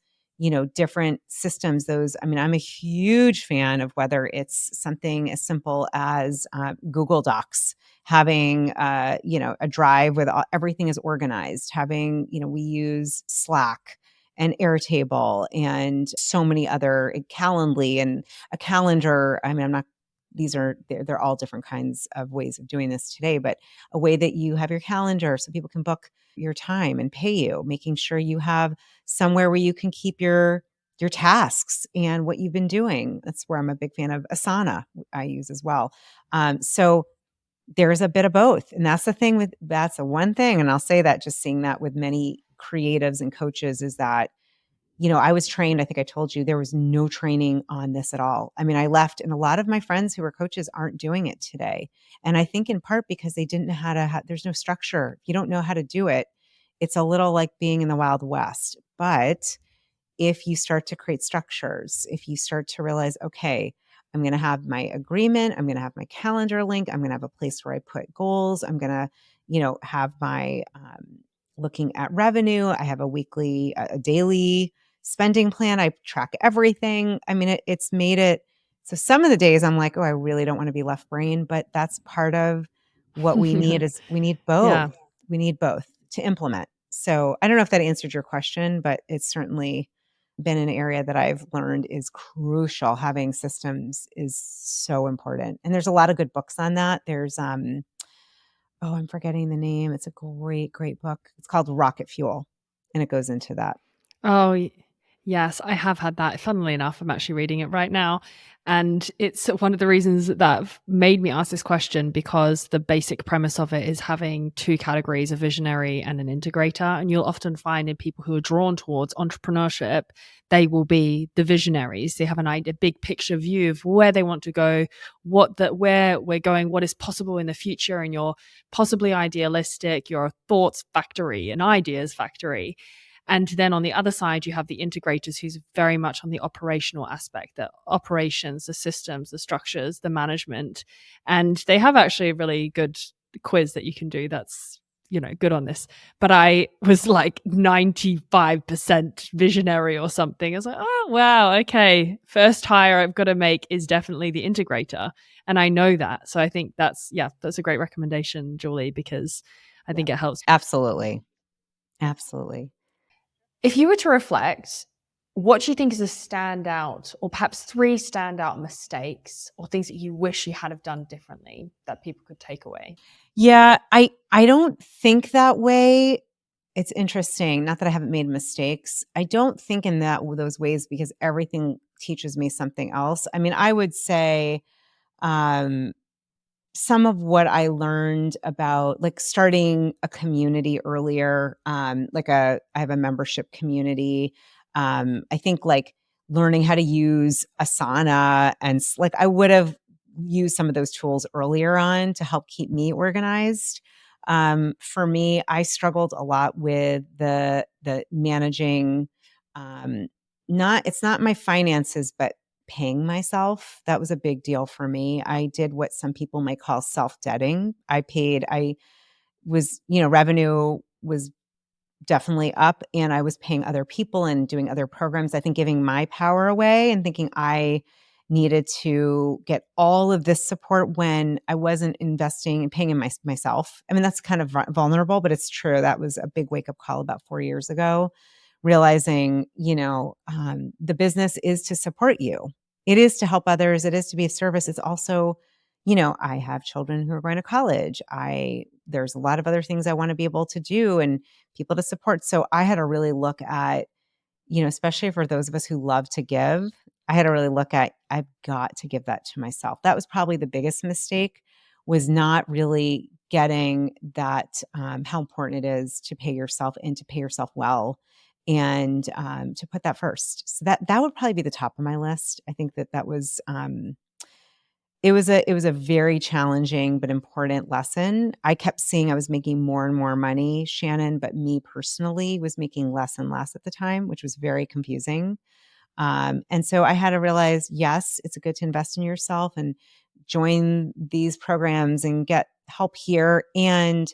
B: different systems, I'm a huge fan of whether it's something as simple as Google Docs, having, a drive with everything is organized, having, we use Slack and Airtable and so many other Calendly and a calendar. I'm not, they're all different kinds of ways of doing this today, but a way that you have your calendar so people can book your time and pay you, making sure you have somewhere where you can keep your tasks and what you've been doing. That's where I'm a big fan of Asana. I use as well. So there's a bit of both. And that's the one thing. And I'll say that just seeing that with many creatives and coaches is that, I was trained, I think I told you, there was no training on this at all. I left and a lot of my friends who were coaches aren't doing it today. And I think in part because they didn't know how to, there's no structure. If you don't know how to do it, it's a little like being in the Wild West. But if you start to create structures, if you start to realize, okay, I'm going to have my agreement, I'm going to have my calendar link, I'm going to have a place where I put goals, I'm going to, have my looking at revenue, I have a weekly, a daily spending plan, I track everything. It's made it so some of the days I'm like, oh, I really don't want to be left brain, but that's part of what we need is we need both.
A: Yeah.
B: We need both to implement. So I don't know if that answered your question, but it's certainly been an area that I've learned is crucial. Having systems is so important. And there's a lot of good books on that. There's oh, I'm forgetting the name. It's a great, great book. It's called Rocket Fuel, and it goes into that.
A: Oh, yes, I have had that. Funnily enough, I'm actually reading it right now. And it's one of the reasons that made me ask this question because the basic premise of it is having two categories, a visionary and an integrator. And you'll often find in people who are drawn towards entrepreneurship, they will be the visionaries. They have a big picture view of where they want to go, where we're going, what is possible in the future. And you're possibly idealistic, you're a thoughts factory, an ideas factory. And then on the other side, you have the integrators who's very much on the operational aspect, the operations, the systems, the structures, the management. And they have actually a really good quiz that you can do that's, good on this. But I was like 95% visionary or something. I was like, oh, wow, okay. First hire I've got to make is definitely the integrator. And I know that. So I think that's a great recommendation, Julie, because I
B: Yeah.
A: think it helps.
B: Absolutely. Absolutely.
A: If you were to reflect, what do you think is a standout, or perhaps three standout mistakes or things that you wish you had have done differently that people could take away?
B: Yeah, I don't think that way. It's interesting. Not that I haven't made mistakes. I don't think in those ways because everything teaches me something else. I would say um, some of what I learned about like starting a community earlier, I have a membership community. I think like learning how to use Asana and like I would have used some of those tools earlier on to help keep me organized. For me, I struggled a lot with the managing, not it's not my finances, but paying myself. That was a big deal for me. I did what some people might call self-debting. I was, revenue was definitely up, and I was paying other people and doing other programs. I think giving my power away and thinking I needed to get all of this support when I wasn't investing and paying in myself. I mean, that's kind of vulnerable, but it's true. That was a big wake up call about 4 years ago, realizing, the business is to support you. It is to help others. It is to be of service. It's also, I have children who are going to college. There's a lot of other things I want to be able to do and people to support. So I had to really look at, especially for those of us who love to give, I had to really look at, I've got to give that to myself. That was probably the biggest mistake, was not really getting that, how important it is to pay yourself and to pay yourself well, and to put that first. So that would probably be the top of my list. I think that was, it was a very challenging but important lesson. I kept seeing I was making more and more money, Shannon, but me personally was making less and less at the time, which was very confusing. And so I had to realize, yes, it's good to invest in yourself and join these programs and get help here, and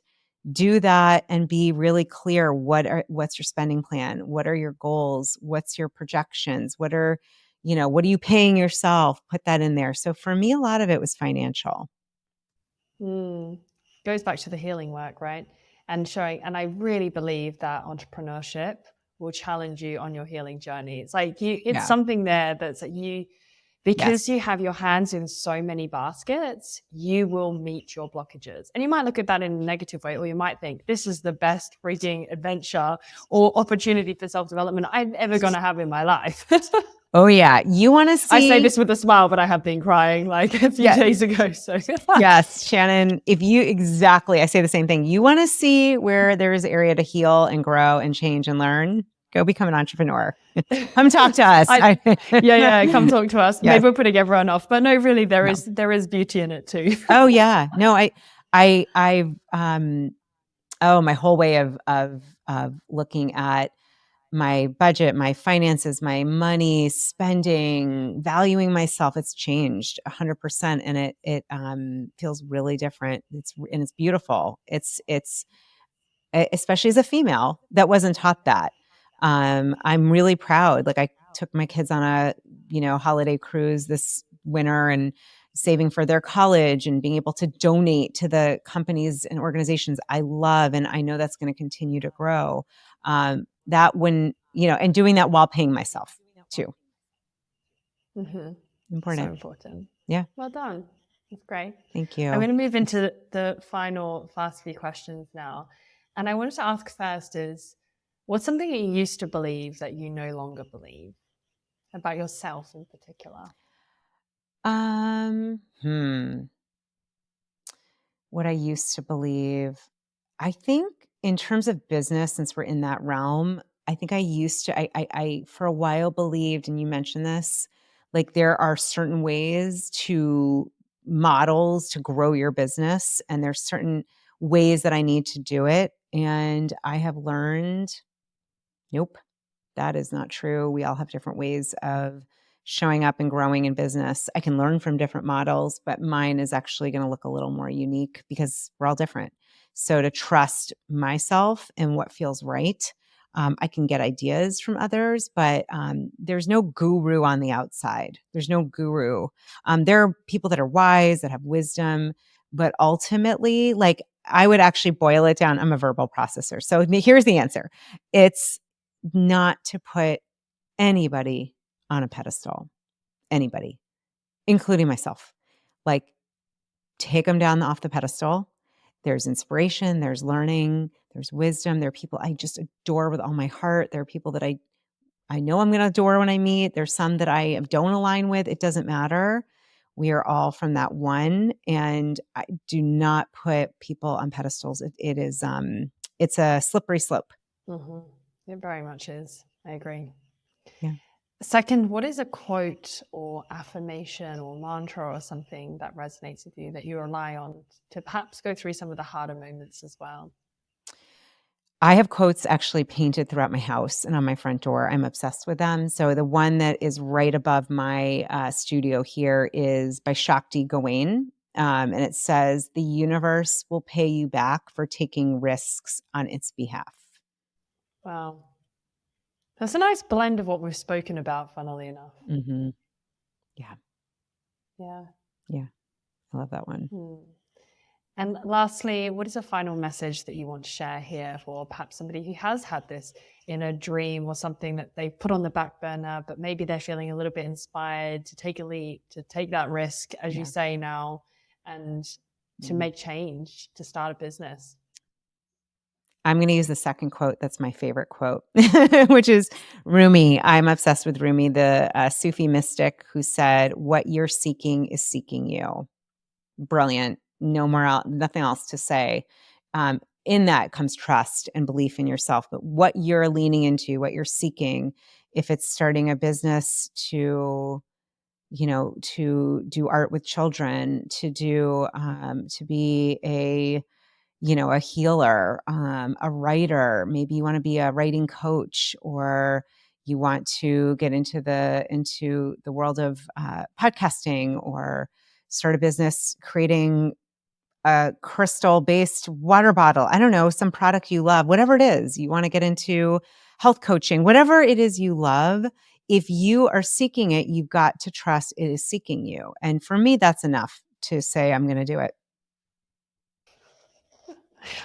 B: do that and be really clear. What's your spending plan? What are your goals? What's your projections? What are you paying yourself? Put that in there. So for me, a lot of it was financial.
A: Goes back to the healing work, right? And I really believe that entrepreneurship will challenge you on your healing journey. It's like it's something there that's like because you have your hands in so many baskets, you will meet your blockages. And you might look at that in a negative way, or you might think, this is the best freaking adventure or opportunity for self-development I'm ever going to have in my life.
B: Oh yeah. You want to see,
A: I say this with a smile, but I have been crying like a few days ago. So
B: yes, Shannon, I say the same thing. You want to see where there's area to heal and grow and change and learn? Go become an entrepreneur. Come talk to us.
A: Come talk to us.
B: Yes.
A: Maybe we're putting everyone off, but no, really, there is beauty in it too.
B: Oh yeah. No, my whole way of looking at my budget, my finances, my money, spending, valuing myself, it's changed 100%. And it feels really different. It's beautiful. It's especially as a female that wasn't taught that. I'm really proud. Like, I took my kids on a, holiday cruise this winter, and saving for their college and being able to donate to the companies and organizations I love. And I know that's going to continue to grow. That when, and doing that while paying myself too.
A: Mm-hmm.
B: Important.
A: So important.
B: Yeah.
A: Well done. That's great.
B: Thank you.
A: I'm going to move into the final fast few questions now. And I wanted to ask first is, what's something that you used to believe that you no longer believe about yourself in particular?
B: What I used to believe, I think in terms of business, since we're in that realm, I think I for a while believed, and you mentioned this, like there are certain models to grow your business, and there's certain ways that I need to do it. And I have learned, nope, that is not true. We all have different ways of showing up and growing in business. I can learn from different models, but mine is actually going to look a little more unique because we're all different. So to trust myself and what feels right. I can get ideas from others, but there's no guru on the outside. There's no guru. There are people that are wise, that have wisdom, but ultimately, like, I would actually boil it down. I'm a verbal processor. So here's the answer. It's not to put anybody on a pedestal, anybody, including myself. Like, take them down off the pedestal. There's inspiration, there's learning, there's wisdom. There are people I just adore with all my heart. There are people that I know I'm going to adore when I meet. There's some that I don't align with. It doesn't matter. We are all from that one. And I do not put people on pedestals. It's a slippery slope.
A: Mm-hmm. It very much is. I agree.
B: Yeah.
A: Second, what is a quote or affirmation or mantra or something that resonates with you that you rely on to perhaps go through some of the harder moments as well?
B: I have quotes actually painted throughout my house and on my front door. I'm obsessed with them. So the one that is right above my studio here is by Shakti Gawain. And it says, "The universe will pay you back for taking risks on its behalf."
A: Wow. That's a nice blend of what we've spoken about, funnily enough.
B: Mm-hmm. Yeah.
A: Yeah.
B: Yeah. I love that one.
A: And lastly, what is a final message that you want to share here for perhaps somebody who has had this inner dream or something that they've put on the back burner, but maybe they're feeling a little bit inspired to take a leap, to take that risk, as you
B: Yeah.
A: say now, and to make change, to start a business?
B: I'm going to use the second quote. That's my favorite quote, which is Rumi. I'm obsessed with Rumi, the Sufi mystic who said, "What you're seeking is seeking you." Brilliant. No more, nothing else to say. In that comes trust and belief in yourself. But what you're leaning into, what you're seeking, if it's starting a business to, to do art with children, to be a healer, a writer. Maybe you want to be a writing coach, or you want to get into the world of podcasting, or start a business creating a crystal-based water bottle. I don't know, some product you love, whatever it is. You want to get into health coaching, whatever it is you love. If you are seeking it, you've got to trust it is seeking you. And for me, that's enough to say, I'm going to do it.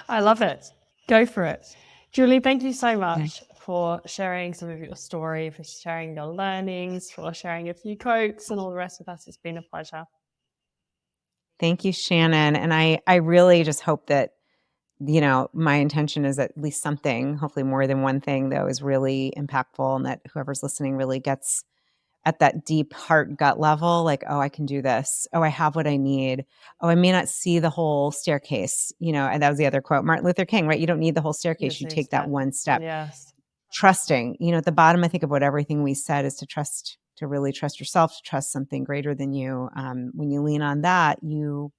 A: I love it. Go for it. Julie, thank you so
B: Yeah.
A: much for sharing some of your story, for sharing your learnings, for sharing a few quotes and all the rest with us. It's been a pleasure.
B: Thank you, Shannon. And I really just hope that, my intention is at least something, hopefully more than one thing, though, is really impactful, and that whoever's listening really gets at that deep heart gut level, like, oh, I can do this. Oh, I have what I need. Oh, I may not see the whole staircase, and that was the other quote, Martin Luther King, right? You don't need the whole staircase.
A: This
B: You
A: new
B: take that
A: step.
B: one step.
A: Yes.
B: Trusting, at the bottom, I think of what everything we said is to trust, to really trust yourself, to trust something greater than you. When you lean on that, you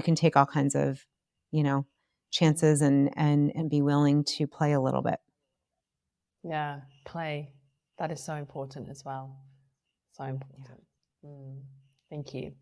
B: can take all kinds of, chances and be willing to play a little bit.
A: Yeah. Play. That is so important as well. So important. Thank you.